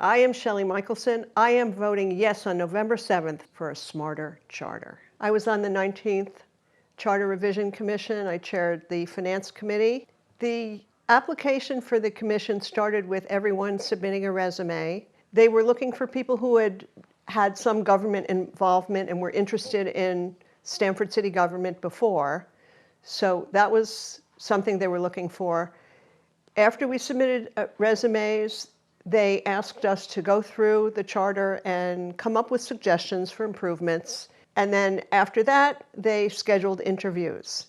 I am Shelley Michaelson. I am voting yes on November 7th for a smarter charter. I was on the 19th Charter Revision Commission. I chaired the Finance Committee. The application for the commission started with everyone submitting a resume. They were looking for people who had had some government involvement and were interested in Stamford city government before. So that was something they were looking for. After we submitted resumes, they asked us to go through the charter and come up with suggestions for improvements. And then after that, they scheduled interviews.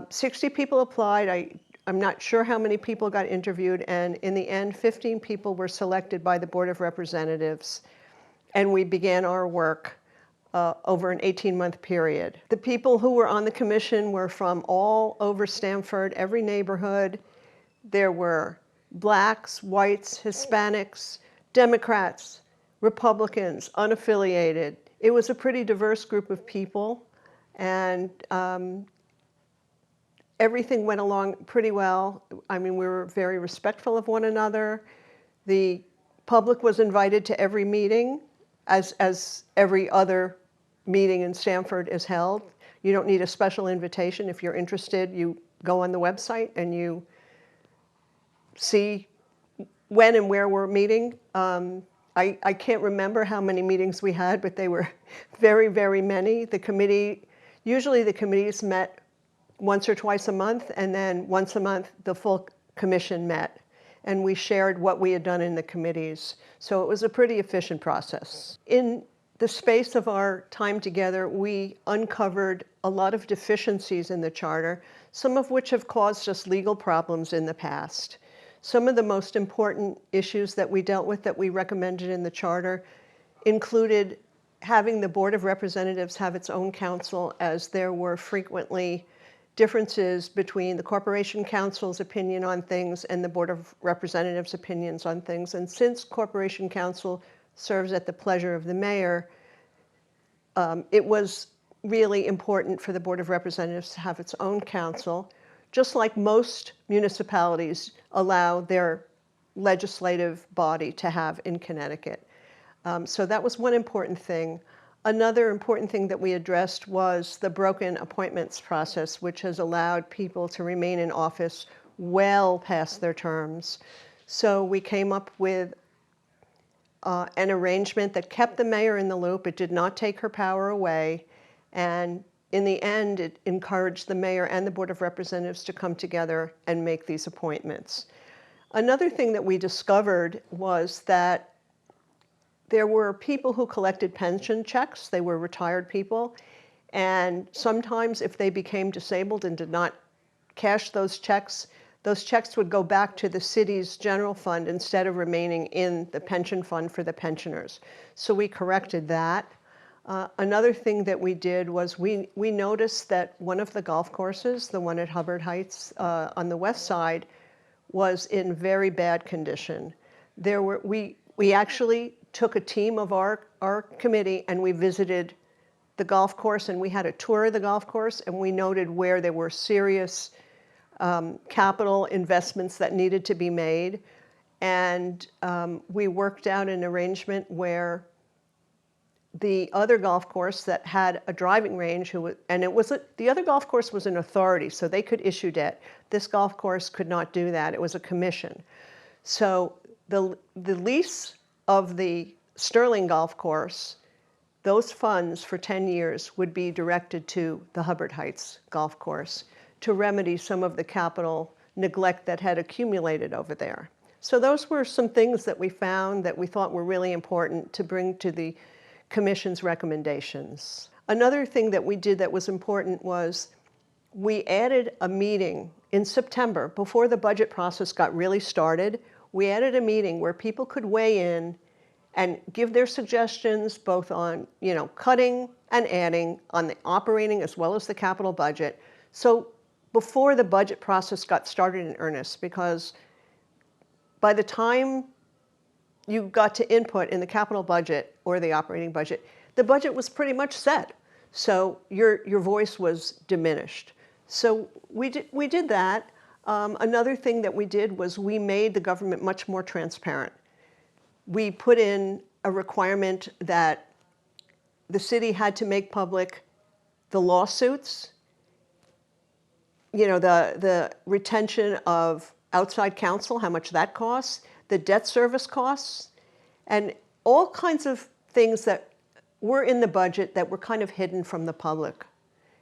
60 people applied. I'm not sure how many people got interviewed, and in the end, 15 people were selected by the Board of Representatives, and we began our work over an 18-month period. The people who were on the commission were from all over Stamford, every neighborhood. There were blacks, whites, Hispanics, Democrats, Republicans, unaffiliated. It was a pretty diverse group of people, and everything went along pretty well. I mean, we were very respectful of one another. The public was invited to every meeting, as every other meeting in Stamford is held. You don't need a special invitation. If you're interested, you go on the website and you see when and where we're meeting. I can't remember how many meetings we had, but they were very, very many. Usually the committees met once or twice a month, and then once a month the full commission met, and we shared what we had done in the committees. So it was a pretty efficient process. In the space of our time together, we uncovered a lot of deficiencies in the charter, some of which have caused us legal problems in the past. Some of the most important issues that we dealt with that we recommended in the charter included having the Board of Representatives have its own counsel, as there were frequently differences between the Corporation Council's opinion on things and the Board of Representatives' opinions on things. And since Corporation Council serves at the pleasure of the mayor, it was really important for the Board of Representatives to have its own counsel, just like most municipalities allow their legislative body to have in Connecticut. So that was one important thing. Another important thing that we addressed was the broken appointments process, which has allowed people to remain in office well past their terms. So we came up with an arrangement that kept the mayor in the loop. It did not take her power away, and in the end, it encouraged the mayor and the Board of Representatives to come together and make these appointments. Another thing that we discovered was that there were people who collected pension checks. They were retired people, and sometimes if they became disabled and did not cash those checks would go back to the city's general fund instead of remaining in the pension fund for the pensioners. So we corrected that. Another thing that we did was we noticed that one of the golf courses, the one at Hubbard Heights on the west side, was in very bad condition. We actually took a team of our committee and we visited the golf course, and we had a tour of the golf course, and we noted where there were serious capital investments that needed to be made. And we worked out an arrangement where the other golf course that had a driving range, the other golf course was an authority, so they could issue debt. This golf course could not do that. It was a commission. So the lease of the Sterling golf course, those funds for 10 years would be directed to the Hubbard Heights golf course to remedy some of the capital neglect that had accumulated over there. So those were some things that we found that we thought were really important to bring to the Commission's recommendations. Another thing that we did that was important was we added a meeting in September before the budget process got really started. We added a meeting where people could weigh in and give their suggestions both on, cutting and adding on the operating as well as the capital budget. So before the budget process got started in earnest, because by the time you got to input in the capital budget or the operating budget, the budget was pretty much set. So your voice was diminished. So we did that. Another thing that we did was we made the government much more transparent. we put in a requirement that the city had to make public the lawsuits, the retention of outside counsel, how much that costs, the debt service costs, and all kinds of things that were in the budget that were kind of hidden from the public.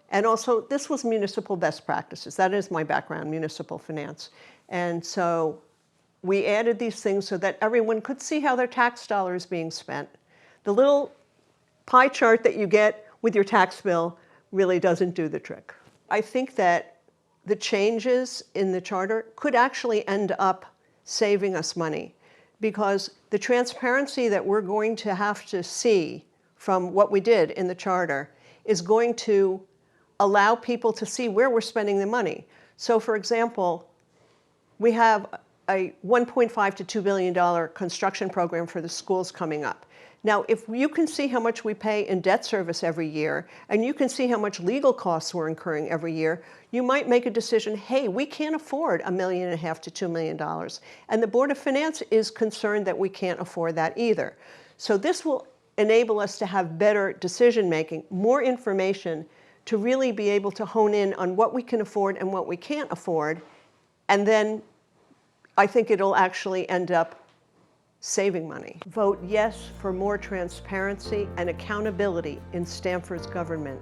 And also, this was municipal best practices. That is my background, municipal finance. And so we added these things so that everyone could see how their tax dollar is being spent. The little pie chart that you get with your tax bill really doesn't do the trick. I think that the changes in the charter could actually end up saving us money, because the transparency that we're going to have to see from what we did in the charter is going to allow people to see where we're spending the money. So for example, we have a $1.5 to $2 billion construction program for the schools coming up. Now, if you can see how much we pay in debt service every year, and you can see how much legal costs we're incurring every year, you might make a decision, hey, we can't afford $1.5 million to $2 million. And the Board of Finance is concerned that we can't afford that either. So this will enable us to have better decision-making, more information to really be able to hone in on what we can afford and what we can't afford. And then I think it'll actually end up saving money. Vote yes for more transparency and accountability in Stamford's government.